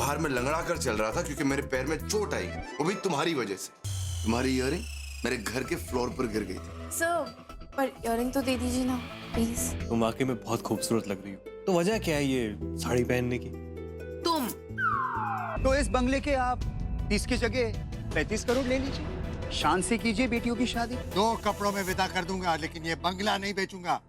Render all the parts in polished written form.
बाहर में लंगड़ा कर चल रहा था क्योंकि मेरे पैर में चोट आई, वो भी तुम्हारी वजह से। तुम्हारी इयररिंग मेरे घर के फ्लोर पर गिर गई थी। सर, पर इयररिंग तो दे दीजिए ना प्लीज। तुम वाकई में बहुत खूबसूरत लग रही हो। तो वजह क्या है ये साड़ी पहनने की? तुम तो इस बंगले के आप 30 की जगह 35 करोड़ ले लीजिए, शान से कीजिए बेटियों की शादी। 2 कपड़ों में विदा कर दूंगा, लेकिन ये बंगला नहीं बेचूंगा।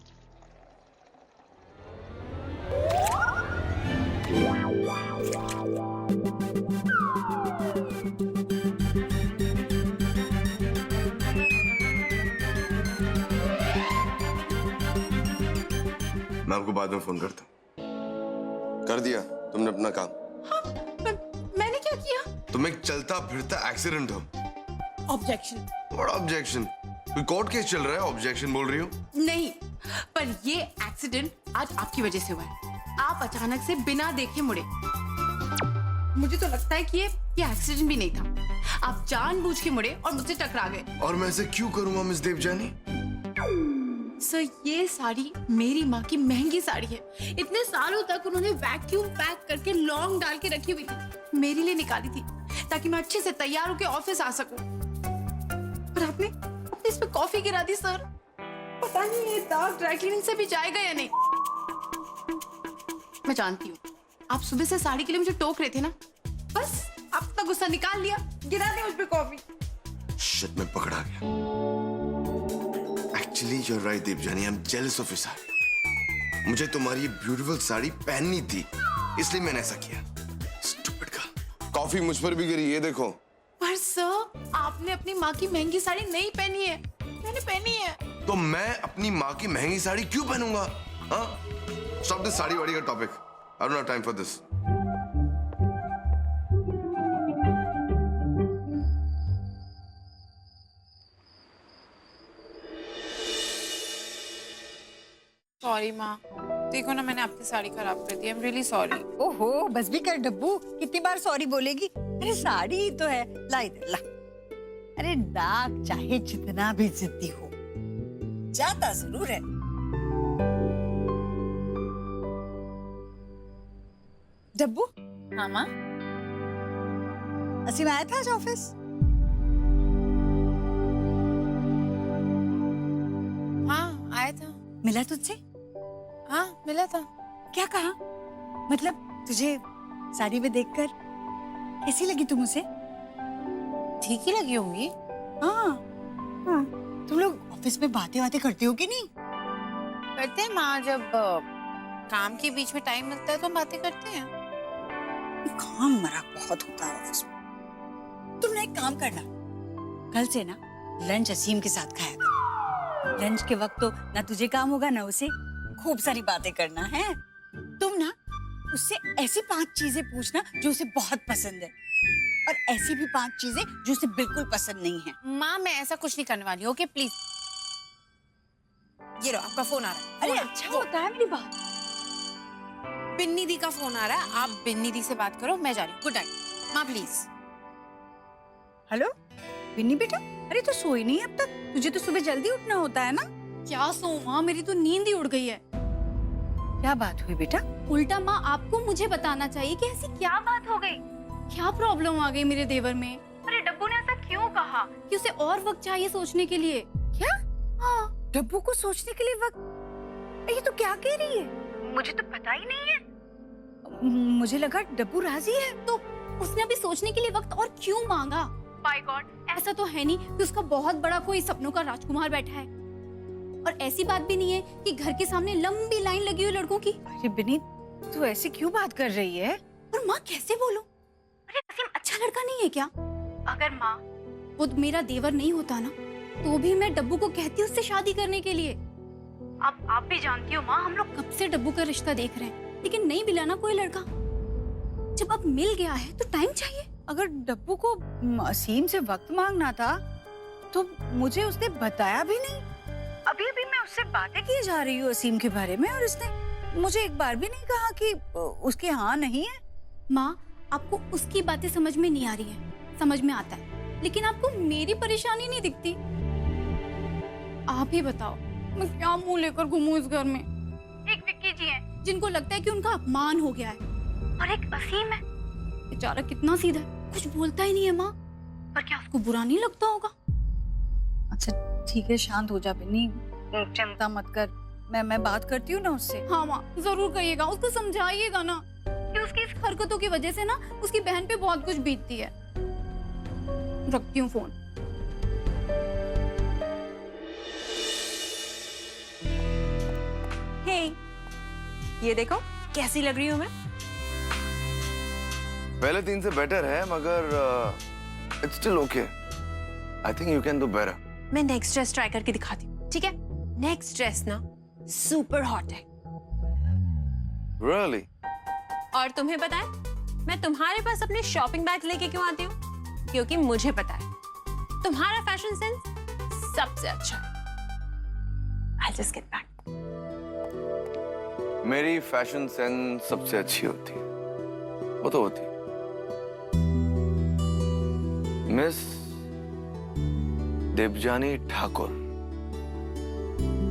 मैं आपको बाद में फोन करता हूँ। कर दिया तुमने अपना काम? हाँ, मैंने क्या किया? तुम एक चलता फिरता एक्सीडेंट हो। ऑब्जेक्शन। What objection? कोई कोर्ट केस चल रहा है, ऑब्जेक्शन बोल रही हो? नहीं, पर ये एक्सीडेंट आज आपकी वजह से हुआ है। आप अचानक से बिना देखे मुड़े। मुझे तो लगता है कि ये एक्सीडेंट भी नहीं था। आप जानबूझ के मुड़े और मुझसे टकरा गए। और मैं ऐसे क्यों करूंगा मिस देवजानी? सर, ये साड़ी मेरी माँ की महंगी साड़ी है। इतने सालों तक उन्होंने वैक्यूम पैक करके लॉन्ग डाल के रखी हुई थी, मेरे लिए निकाली थी ताकि मैं अच्छे से तैयार होकर ऑफिस आ सकूं। पर आपने इस पे कॉफी गिरा दी सर। पता नहीं ये दाग ड्राई क्लीनिंग से भी जाएगा या नहीं। मैं जानती हूँ आप सुबह से साड़ी के लिए मुझे टोक रहे थे ना, बस आपका गुस्सा निकाल लिया, गिरा दी मुझ पे कॉफी। शिट, मैं पकड़ा गया। Actually, you're right, Devyani. I'm jealous of your sari. मुझे तुम्हारी ये ब्यूटीफुल साड़ी पहननी थी, इसलिए मैंने ऐसा किया. Stupid girl. कॉफी मुझ पर भी गिरी, ये देखो. पर सर, आपने अपनी माँ की महंगी साड़ी नहीं पहनी है, मैंने पहनी है। तो मैं अपनी माँ की महंगी साड़ी क्यों पहनूंगा? हाँ? Stop this साड़ी वाड़ी का topic. I don't have time for this. Sorry माँ, देखो ना मैंने आपकी साड़ी खराब कर दी। I am really sorry. ओहो, बस भी कर डब्बू, कितनी बार सॉरी बोलेगी? अरे साड़ी ही तो है, ला इधर ला। अरे दाग चाहे जितना भी जिद्दी हो, जाता जरूर है। डब्बू। हाँ माँ। असीम आया था आज ऑफिस? हाँ आया था। मिला तुझसे? हाँ मिला था। क्या कहा? मतलब तुझे साड़ी में देखकर कैसी लगी तुम उसे? ठीक ही लगी होंगी। हाँ, हाँ। तुम लोग ऑफिस में बातें करते हो कि नहीं? करते हैं माँ, जब काम के बीच में टाइम मिलता है तो हम बातें करते हैं। काम मरा बहुत होता है ऑफिस में। तुम ना एक काम करना, कल से ना लंच असीम के साथ खाया कर। लंच के वक्त तो ना तुझे काम होगा ना उसे, खूब सारी बातें करना है। तुम ना उससे ऐसी 5 चीजें पूछना जो उसे बहुत पसंद है, और ऐसी भी 5 चीजें जो उसे बिल्कुल पसंद नहीं है। माँ मैं ऐसा कुछ नहीं करने वाली, ओके प्लीज। ये लो आपका फोन आ रहा है। अरे अच्छा होता है मेरी बात। बिन्नी दी का फोन आ रहा है, आप बिन्नी दी से बात करो, मैं जा रही हूँ। गुड नाइट माँ प्लीज। हेलो बिन्नी बेटा, अरे तू सोई नहीं अब तक? तुझे तो सुबह जल्दी उठना होता है ना? क्या सो माँ, मेरी तो नींद ही उड़ गई है। क्या बात हुई बेटा? उल्टा माँ आपको मुझे बताना चाहिए कि ऐसी क्या बात हो गई, क्या प्रॉब्लम आ गई मेरे देवर में। अरे डब्बू ने ऐसा क्यों कहा कि उसे और वक्त चाहिए सोचने के लिए? क्या? हाँ, डब्बू को सोचने के लिए वक्त? ये तो क्या कह रही है? मुझे तो पता ही नहीं है। मुझे लगा डब्बू राजी है। तो उसने अभी सोचने के लिए वक्त और क्यों मांगा? बाय गॉड, ऐसा तो है नहीं कि उसका बहुत बड़ा कोई सपनों का राजकुमार बैठा है। और ऐसी बात भी नहीं है कि घर के सामने लंबी लाइन लगी हुई लड़कों की। अरे बिन्नी, तू ऐसे क्यों बात कर रही है? और माँ कैसे बोलूं? अरे असीम अच्छा लड़का नहीं है क्या? अगर माँ वो मेरा देवर नहीं होता ना, तो भी मैं डब्बू को कहती उससे शादी करने के लिए। अब आप भी जानती हो माँ, हम लोग कब से डब्बू का रिश्ता देख रहे हैं, लेकिन नहीं मिला ना कोई लड़का। जब अब मिल गया है तो टाइम चाहिए। अगर डब्बू को असीम से वक्त मांगना था तो मुझे उसने बताया भी नहीं। अभी अभी मैं उससे बातें किए जा रही हूँ असीम के बारे में, और उसने मुझे एक बार भी नहीं कहा कि उसकी हाँ नहीं है। माँ आपको उसकी बातें समझ में नहीं आ रही है, समझ में आता है, लेकिन आपको मेरी परेशानी नहीं दिखती। आप ही बताओ मैं क्या मुंह लेकर घूमूं इस घर में? एक विक्की जी हैं जिनको लगता है कि उनका अपमान हो गया है, और एक असीम है बेचारा कितना सीधा है, कुछ बोलता ही नहीं है माँ। पर क्या उसको बुरा नहीं लगता होगा? अच्छा ठीक है, शांत हो जा बिन्नी, चिंता मत कर। मैं बात करती हूँ ना उससे। हाँ माँ जरूर करिएगा, उसको समझाइएगा ना कि उसकी इस हरकतों की वजह से ना उसकी बहन पे बहुत कुछ बीतती है। रखती हूँ फोन। हे, ये देखो कैसी लग रही हूँ मैं। पहले 3 से बेटर है, मगर it's still okay. I think you can do better. मैं नेक्स्ट ड्रेस ट्राई करके दिखाती हूँ, ठीक है? नेक्स्ट ड्रेस ना सुपर हॉट है। रियली? और तुम्हें पता है मैं तुम्हारे पास अपने शॉपिंग बैग लेके क्यों आती हूँ? क्योंकि मुझे पता है तुम्हारा फैशन सेंस सबसे अच्छा है। I'll just get back. मेरी फैशन सेंस सबसे अच्छी होती है, वो तो होती है। मिस देवजानी ठाकुर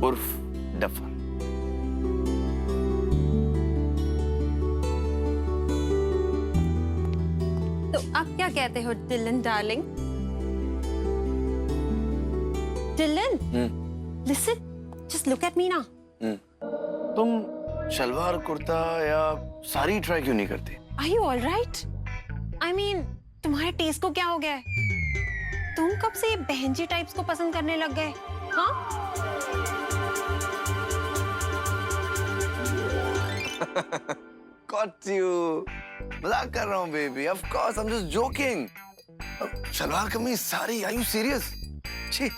उर्फ डफर। तो आप क्या कहते हो Dylan darling? Dylan, listen, just look at me ना। तुम शलवार कुर्ता या साड़ी ट्राई क्यों नहीं करती? Are you all right? I mean, तुम्हारे टेस्ट को क्या हो गया है? तुम कब से ये बहनजी टाइप्स को पसंद करने लग गए? हाँ? Got you. मजाक कर रहा हूँ baby. Of course, I'm just joking. Shalwar kameez sari, are you serious? छी।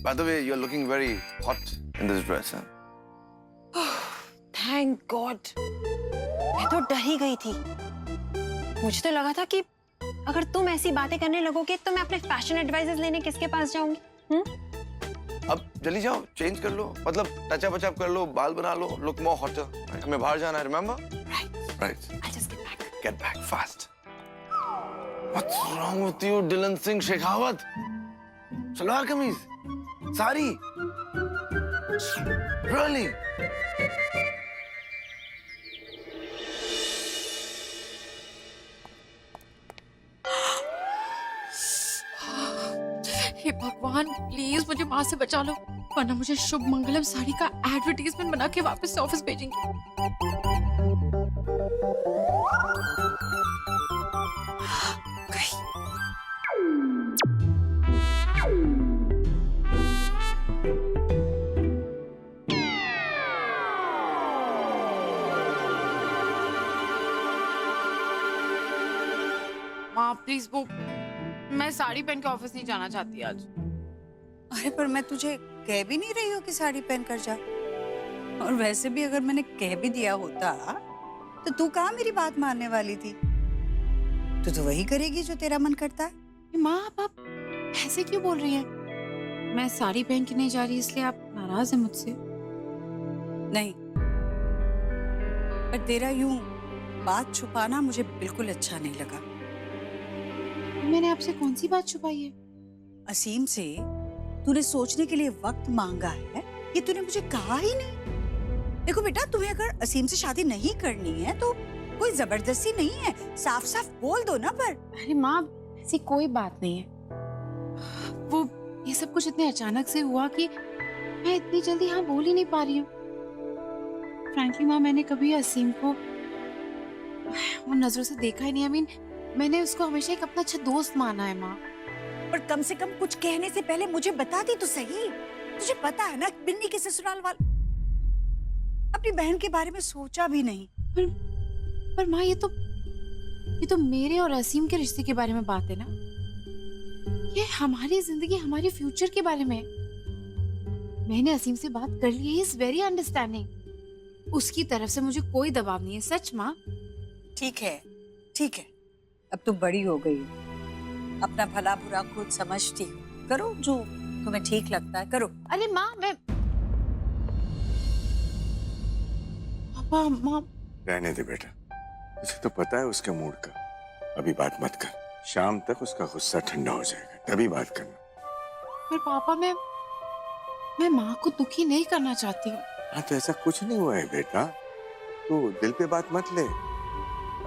By the way, you're looking very hot in this dress, huh? Thank God. मैं तो डर ही गई थी। मुझे तो लगा था कि अगर तुम ऐसी बातें करने लगोगे तो मैं अपने फैशन एडवाइजर्स लेने किसके पास जाऊंगी? अब जल्दी जाओ, चेंज कर लो, मतलब टचअप वचअप कर लो, बाल बना लो, लुक मोर हॉटर। हमें बाहर जाना है, remember? Right. Right. I'll just get back. Get back fast. What's wrong with you, Dylan Singh Shekhawat? Salwar kameez, sari, really? हे भगवान, प्लीज मुझे माँ से बचा लो, वरना मुझे शुभ मंगलम साड़ी का एडवर्टाइजमेंट बना के वापस ऑफिस भेजेंगे। माँ प्लीज, वो मैं साड़ी पहन के ऑफिस नहीं जाना चाहती आज। अरे पर मैं तुझे कह भी नहीं रही हूँ कि साड़ी पहन कर जा। और वैसे भी अगर मैंने कह भी दिया होता तो तू कहाँ मेरी बात मानने वाली थी? तू तो वही करेगी जो तेरा मन करता है। माँ आप ऐसे क्यों बोल रही हैं? मैं साड़ी पहन के नहीं जा रही इसलिए आप नाराज हैं मुझसे? नहीं, पर तेरा यूं बात छुपाना मुझे बिल्कुल अच्छा नहीं लगा। मैंने आपसे कौन सी बात छुपाई है? असीम से तूने सोचने के लिए वक्त मांगा है, ये तूने मुझे कहा ही नहीं। देखो बेटा, तुम्हें अगर असीम से शादी नहीं करनी है तो कोई जबरदस्ती नहीं है, साफ साफ बोल दो ना। पर अरे माँ, ऐसी कोई बात नहीं है। वो ये सब कुछ इतने अचानक से हुआ कि मैं इतनी जल्दी हाँ बोल ही नहीं पा रही हूँ। फ्रैंकली माँ, मैंने कभी असीम को वो नजरों से देखा ही नहीं। आई मीन, मैंने उसको हमेशा एक अपना अच्छा दोस्त माना है माँ। पर कम से कम कुछ कहने से पहले मुझे बता दी तो सही। तुझे पता है ना, बिन्नी के ससुराल वाले अपनी बहन के बारे में सोचा भी नहीं। पर माँ, ये तो मेरे और असीम के रिश्ते के बारे में बात है ना। ये हमारी जिंदगी, हमारे फ्यूचर के बारे में। मैंने असीम से बात कर ली है, ही इज वेरी अंडरस्टैंडिंग। उसकी तरफ से मुझे कोई दबाव नहीं है, सच माँ। ठीक है, ठीक है, अब तुम बड़ी हो गई हो, अपना भला बुरा खुद समझती हो। करो जो तुम्हें ठीक लगता है, करो। अरे माँ, मैं पापा माँ। रहने दे बेटा, तुझे तो पता है उसके मूड का। अभी बात मत कर, शाम तक उसका गुस्सा ठंडा हो जाएगा, तभी बात करना। पर पापा, मैं माँ को दुखी नहीं करना चाहती हूँ। हाँ तो ऐसा कुछ नहीं हुआ है बेटा, तू दिल पे बात मत ले।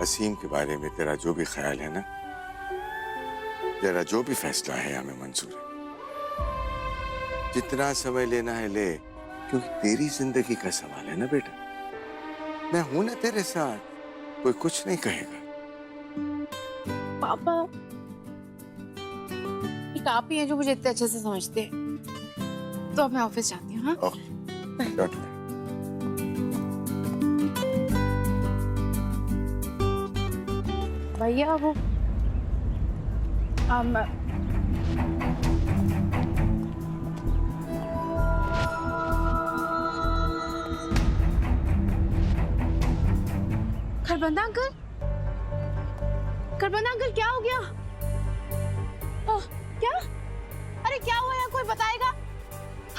असीम के बारे में तेरा जो भी ख्याल है ना, तेरा जो भी फैसला है हमें मंजूर है। जितना समय लेना है ले, क्योंकि तेरी जिंदगी का सवाल है ना बेटा। मैं हूं ना तेरे साथ, कोई कुछ नहीं कहेगा। पापा, एक आप ही हैं जो मुझे इतने अच्छे से समझते हैं। तो अब मैं ऑफिस जाती हूँ। हाँ, ओके, लौट ले। भैया वो खरबंदा अंकल, खरबंदा अंकल क्या हो गया? क्या? अरे क्या हुआ यार, कोई बताएगा?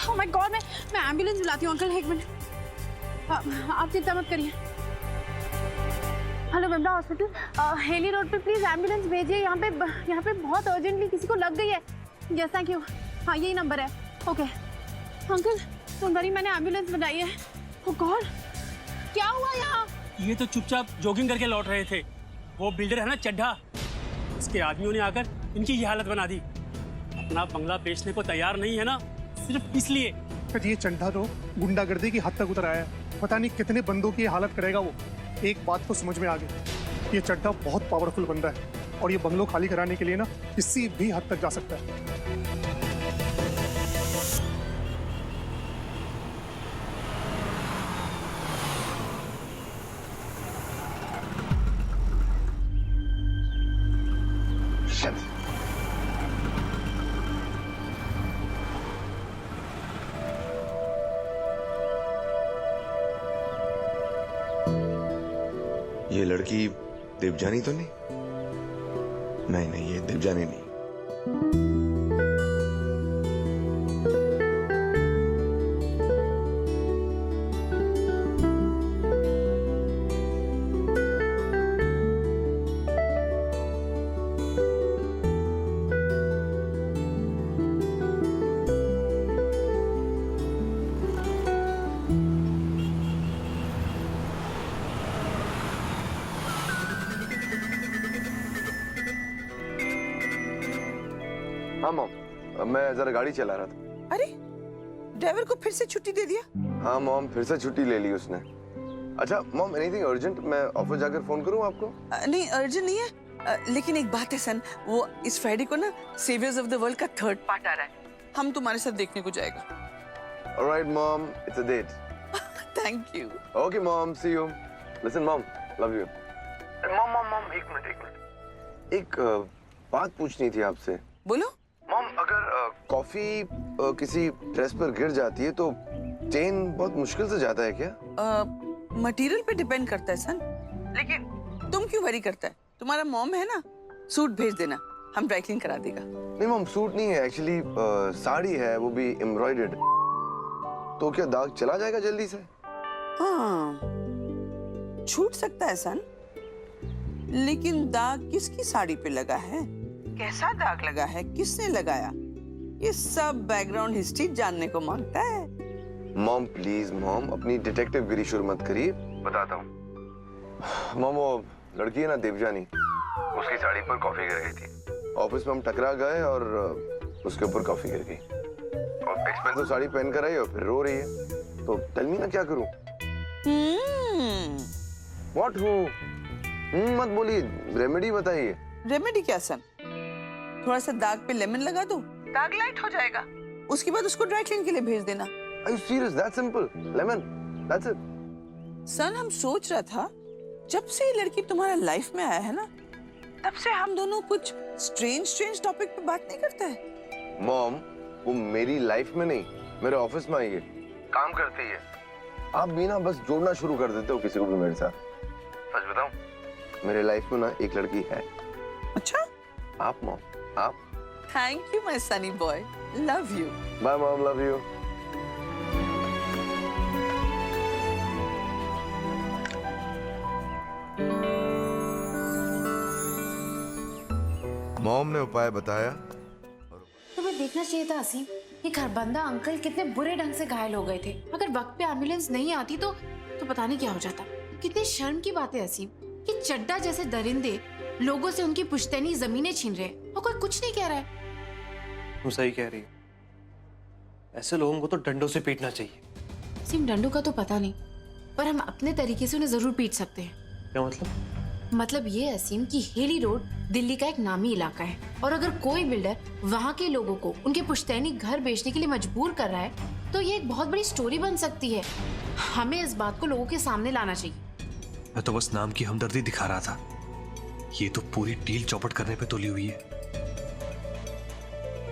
ओह माय गॉड, मैं एम्बुलेंस बुलाती हूँ। अंकल एक मिनट, आप चिंता मत करिए। Hello Bimla hospital, Hailey Road पे प्लीज एम्बुलेंस भेजिए। यहाँ पे बहुत अर्जेंटली किसी को लग गई है। जैसा कि हाँ, यही नंबर है। ओके अंकल, सुंदरी मैंने एम्बुलेंस बनाई है। ओह गॉड, क्या हुआ यहाँ? ये तो चुपचाप जॉगिंग करके लौट रहे थे। वो बिल्डर है ना चड्ढा, इसके आदमियों ने आकर इनकी ये हालत बना दी। अपना बंगला बेचने को तैयार नहीं है ना, सिर्फ इसलिए। ये चंडा तो गुंडागर्दी की हद तक उतर आया है। पता नहीं कितने बंदों की हालत करेगा वो। एक बात तो समझ में आ गई, ये चड्डा बहुत पावरफुल बंदा है और ये बंगलो खाली कराने के लिए ना किसी भी हद तक जा सकता है। ये लड़की देवजानी तो नहीं? नहीं, ये देवजानी नहीं। हाँ मॉम, मैं जरा गाड़ी चला रहा था। अरे ड्राइवर को फिर से छुट्टी दे दिया? हाँ मॉम, फिर से छुट्टी ले ली उसने। अच्छा मॉम, एनीथिंग अर्जेंट? मैं ऑफिस जाकर फोन करूँ आपको? नहीं अर्जेंट नहीं है, लेकिन एक बात है सन, वो इस फ्राइडे को ना सेवियर्स ऑफ द वर्ल्ड का 3rd पार्ट आ रहा है। हम तुम्हारे साथ देखने को जाएगा। Alright mom, it's a date. Thank you. Okay mom, see you. Listen mom, love you. Mom एक मिनट। एक बात पूछनी थी आपसे। बोलो। मॉम, अगर कॉफी किसी ड्रेस पर गिर जाती है तो चेन बहुत मुश्किल से जाता है क्या? मटेरियल पे डिपेंड करता है सन, लेकिन तुम क्यों वरी करता है? तुम्हारा मॉम है ना, सूट भेज देना, हम ड्राई क्लीन करा देगा। नहीं मॉम, सूट नहीं है एक्चुअली, साड़ी है, वो भी एम्ब्रॉयडर्ड। तो क्या दाग चला जाएगा जल्दी से? हाँ, छूट सकता है सन, लेकिन दाग किसकी साड़ी पे लगा है, कैसा दाग लगा है, किसने लगाया, ये सब बैकग्राउंड हिस्ट्री जानने को मांगता है। मॉम प्लीज मॉम, अपनी डिटेक्टिव गिरी शुरू मत करिए, बताता हूँ। मॉम, वो लड़की है ना देवजानी, उसकी साड़ी पर कॉफी गिर गई थी। ऑफिस में हम टकरा गए और उसके ऊपर कॉफी गिर गई। और एक्सपेंसिव साड़ी पहन कर आई और फिर रो रही है। तो टेल मी ना, क्या करूं? व्हाट हो? मत बोलिए, रेमेडी बताइए। रेमेडी क्या सन? थोड़ा सा दाग पे लेमन लगा दो, दाग लाइट हो जाएगा। उसके बाद उसको ड्राई क्लीन के लिए भेज देना। Are you serious? That simple? Lemon? That's it? सन, हम सोच रहा था, जब से ये लड़की तुम्हारा लाइफ में आया है ना, तब से हम दोनों कुछ स्ट्रेंज टॉपिक पे बात नहीं करते हैं। मॉम, वो मेरी लाइफ में नहीं, मेरे ऑफिस में आई है, काम करती है। आप भी ना बस जोड़ना शुरू कर देते हो किसी को भी मेरे साथ। सच बताऊं, मेरे लाइफ में ना एक लड़की है। अच्छा? आप मॉम, आप। Thank you my sunny boy, love you. Bye mom, love you. Mom ने उपाय बताया। तुम्हें देखना चाहिए था असीम, ये खरबंदा अंकल कितने बुरे ढंग से घायल हो गए थे। अगर वक्त पे एम्बुलेंस नहीं आती तो पता नहीं क्या हो जाता। कितनी शर्म की बात है असीम, कि चड्डा जैसे दरिंदे लोगों से उनकी पुश्तैनी जमीनें छीन रहे हैं और कोई कुछ नहीं कह रहा है। तुम सही कह रही हो। ऐसे लोगों को तो डंडों से पीटना चाहिए। सिम डंडों का तो पता नहीं, पर हम अपने तरीके से उन्हें जरूर पीट सकते हैं। क्या मतलब? मतलब ये असीम कि हेली रोड दिल्ली का एक नामी इलाका है और अगर कोई बिल्डर वहाँ के लोगों को उनके पुश्तैनी घर बेचने के लिए मजबूर कर रहा है तो ये एक बहुत बड़ी स्टोरी बन सकती है। हमें इस बात को लोगों के सामने लाना चाहिए। मैं तो बस नाम की हमदर्दी दिखा रहा था। ये तो पूरी डील चौपट करने पे तुली हुई है।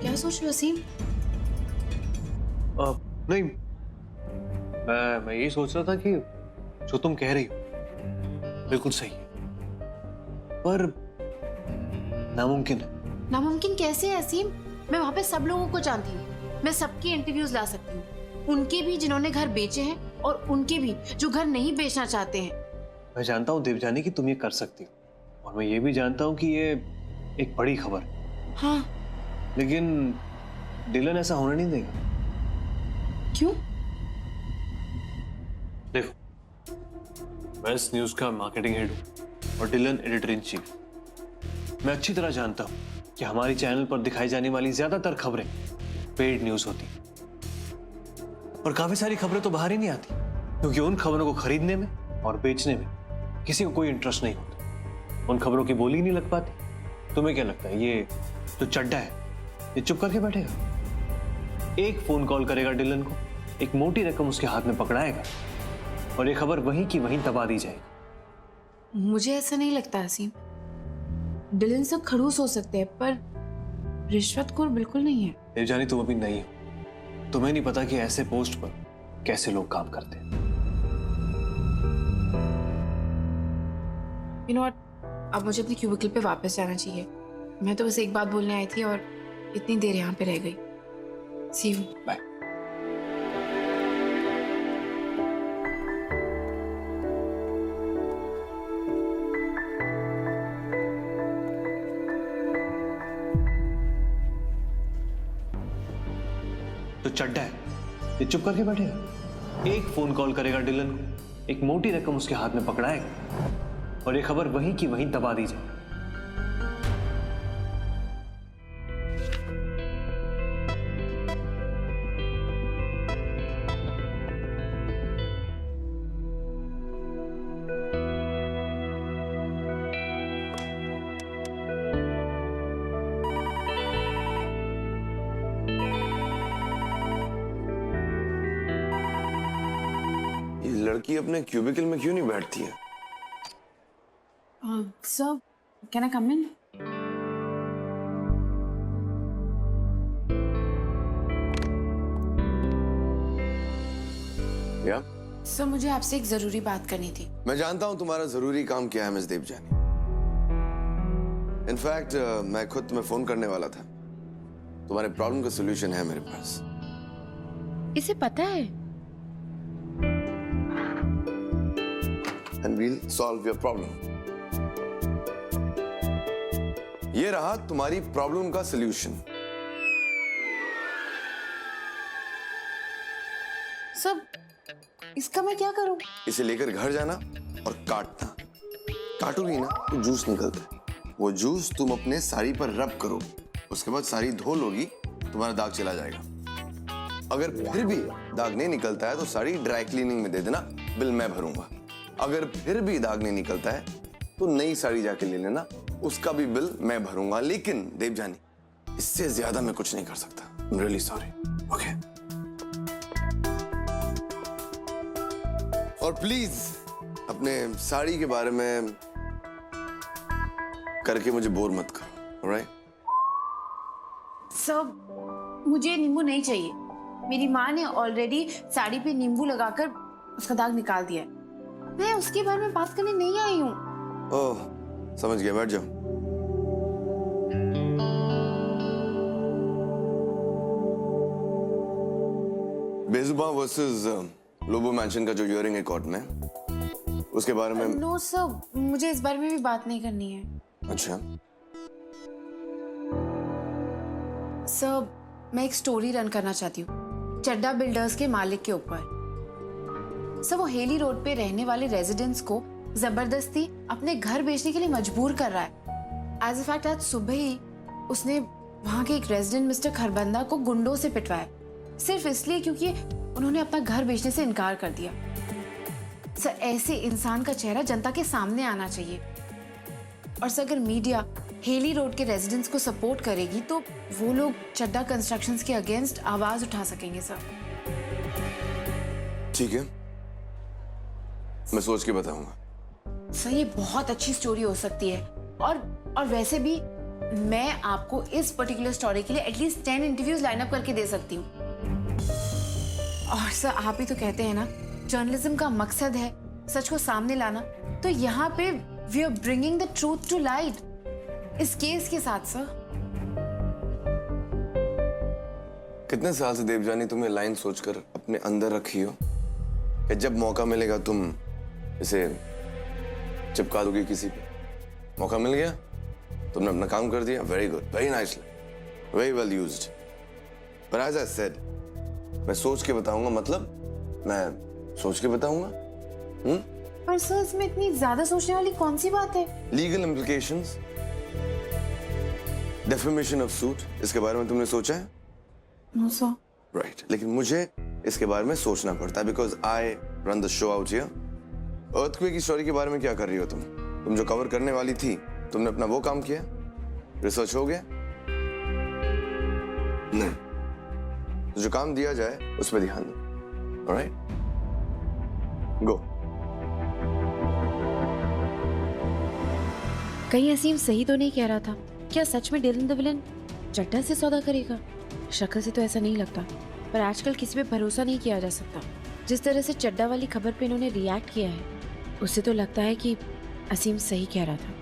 क्या सोच रहे हो असीम? नहीं, मैं यही सोच रहा था कि जो तुम कह रही हो बिल्कुल सही है, पर नामुमकिन है। नामुमकिन कैसे है असीम? मैं वहाँ पे सब लोगों को जानती हूँ, मैं सबकी इंटरव्यूज ला सकती हूँ, उनके भी जिन्होंने घर बेचे हैं और उनके भी जो घर नहीं बेचना चाहते हैं। मैं जानता हूँ देवजानी कि तुम ये कर सकती हो, और मैं ये भी जानता हूँ कि ये एक बड़ी खबर है। हाँ, लेकिन डिलन ऐसा होने नहीं देगा। क्यों? देखो, मैं इस न्यूज का मार्केटिंग हेड हूँ और डिलन एडिटर इन चीफ। मैं अच्छी तरह जानता हूँ कि हमारी चैनल पर दिखाई जाने वाली ज्यादातर खबरें पेड न्यूज होती, और काफी सारी खबरें तो बाहर ही नहीं आती क्योंकि उन खबरों को खरीदने में और बेचने में किसी को कोई इंटरेस्ट नहीं होता। उन खबरों की बोली नहीं लग पाती। तुम्हें क्या लगता है ये जो चड्डा है ये चुप करके बैठेगा? एक फोन कॉल करेगा डिलन को, एक मोटी रकम उसके हाथ में पकड़ाएगा और ये खबर वहीं की वहीं दबा दी जाएगी। मुझे ऐसा नहीं लगता असीम। डिलन सब खड़ूस हो सकते हैं पर रिश्वतखोर बिल्कुल नहीं है। देवजानी, तुम अभी नहीं हो। तुम्हें नहीं पता कि ऐसे पोस्ट पर कैसे लोग काम करते हैं। You know what? अब मुझे अपनी क्यूबिकल पे वापस जाना चाहिए। मैं तो बस एक बात बोलने आई थी और इतनी देर यहाँ पे रह गई। See you. बाय। तो चड्डा है ये चुप करके बैठेगा? एक फोन कॉल करेगा डिलन को, एक मोटी रकम उसके हाथ में पकड़ाएगा और ये खबर वहीं की वहीं दबा दी जाएगी। ये लड़की अपने क्यूबिकल में क्यों नहीं बैठती है? Sir, can I come in? या? सर, मुझे आपसे एक जरूरी बात करनी थी। मैं जानता हूं तुम्हारा जरूरी काम क्या है मिस देवजानी। इनफैक्ट मैं खुद तुम्हें फोन करने वाला था। तुम्हारे प्रॉब्लम का सलूशन है मेरे पास। इसे पता है? And we'll solve your problem. ये रहा तुम्हारी प्रॉब्लम का सलूशन। सर, इसका मैं क्या करूं? इसे लेकर घर जाना और काटना। काटोगी ना तो जूस निकलता है। वो जूस तुम अपने साड़ी पर रब करो, उसके बाद साड़ी धो लोगी, तुम्हारा दाग चला जाएगा। अगर फिर भी दाग नहीं निकलता है तो साड़ी ड्राई क्लीनिंग में दे देना, बिल मैं भरूंगा। अगर फिर भी दाग नहीं निकलता है तो नई साड़ी जाके ले लेना, उसका भी बिल मैं भरूंगा। लेकिन देवजानी, इससे ज्यादा मैं कुछ नहीं कर सकता। I'm really sorry. Okay? और प्लीज अपने साड़ी के बारे में करके मुझे बोर मत करो, alright? सर, मुझे नींबू नहीं चाहिए। मेरी माँ ने ऑलरेडी साड़ी पे नींबू लगाकर उसका दाग निकाल दिया है। मैं उसके बारे में बात करने नहीं आई हूँ। ओह, समझ गया, बैठ जाओ। बेजुबां वर्सेस लोबो मैंशन का जो हियरिंग है कोर्ट में, उसके बारे में। नो सर, मुझे इस बारे में भी बात नहीं करनी है। अच्छा, सर, मैं एक स्टोरी रन करना चाहती हूँ चड्डा बिल्डर्स के मालिक के ऊपर। सर, वो हेली रोड पे रहने वाले रेजिडेंट्स को जबरदस्ती अपने घर बेचने के लिए मजबूर कर रहा है। एज अ फैक्ट आज सुबह ही उसने वहां के एक रेजिडेंट मिस्टर खरबंदा को गुंडों से पिटवाया, सिर्फ इसलिए क्योंकि उन्होंने अपना घर बेचने से इनकार कर दिया। सर, ऐसे इंसान का चेहरा जनता के सामने आना चाहिए। और सर, अगर मीडिया हेली रोड के रेजिडेंट्स को सपोर्ट करेगी तो वो लोग चड्डा कंस्ट्रक्शंस के अगेंस्ट आवाज उठा सकेंगे सर। ठीक है, मैं सोच के बताऊंगा। सर, ये बहुत अच्छी स्टोरी हो सकती है और वैसे भी मैं आपको इस पर्टिकुलर स्टोरी के लिए एटलीस्ट 10 इंटरव्यूज लाइन अप करके दे सकती हूँ। और सर, आप ही तो कहते हैं ना, जर्नलिज्म का मकसद है सच को सामने लाना, तो यहाँ पे we are bringing the truth to light इस केस के साथ। सर, कितने साल से देवजानी तुमने लाइन सोचकर अपने अंदर रखी हो कि जब मौका मिलेगा तुम इसे चिपका दोगी किसी पे? मौका मिल गया, तुमने अपना काम कर दिया। Very good, very nicely, very well used. पर एज आई सेड, मैं सोच के बताऊंगा, मतलब मैं सोच के बताऊंगा। पर सर, इसमें इतनी ज्यादा सोचने वाली कौन सी बात है? Legal implications, defamation of suit, इसके बारे में तुमने सोचा है? No sir. राइट, लेकिन मुझे इसके बारे में सोचना पड़ता है because I run the show out here. Earthquake की स्टोरी के बारे में क्या कर रही हो तुम? तुम जो कवर करने वाली थी, तुमने अपना वो काम किया? रिसर्च हो गया? नहीं, तो जो काम दिया जाए उस पर ध्यान दो। ऑलराइट, गो। कहीं असीम सही तो नहीं कह रहा था? क्या सच में डिलन द विलन चड्डा से सौदा करेगा? शक्ल से तो ऐसा नहीं लगता, पर आजकल किसी पे भरोसा नहीं किया जा सकता। जिस तरह से चड्डा वाली खबर पे इन्होंने रिएक्ट किया है, उससे तो लगता है कि असीम सही कह रहा था।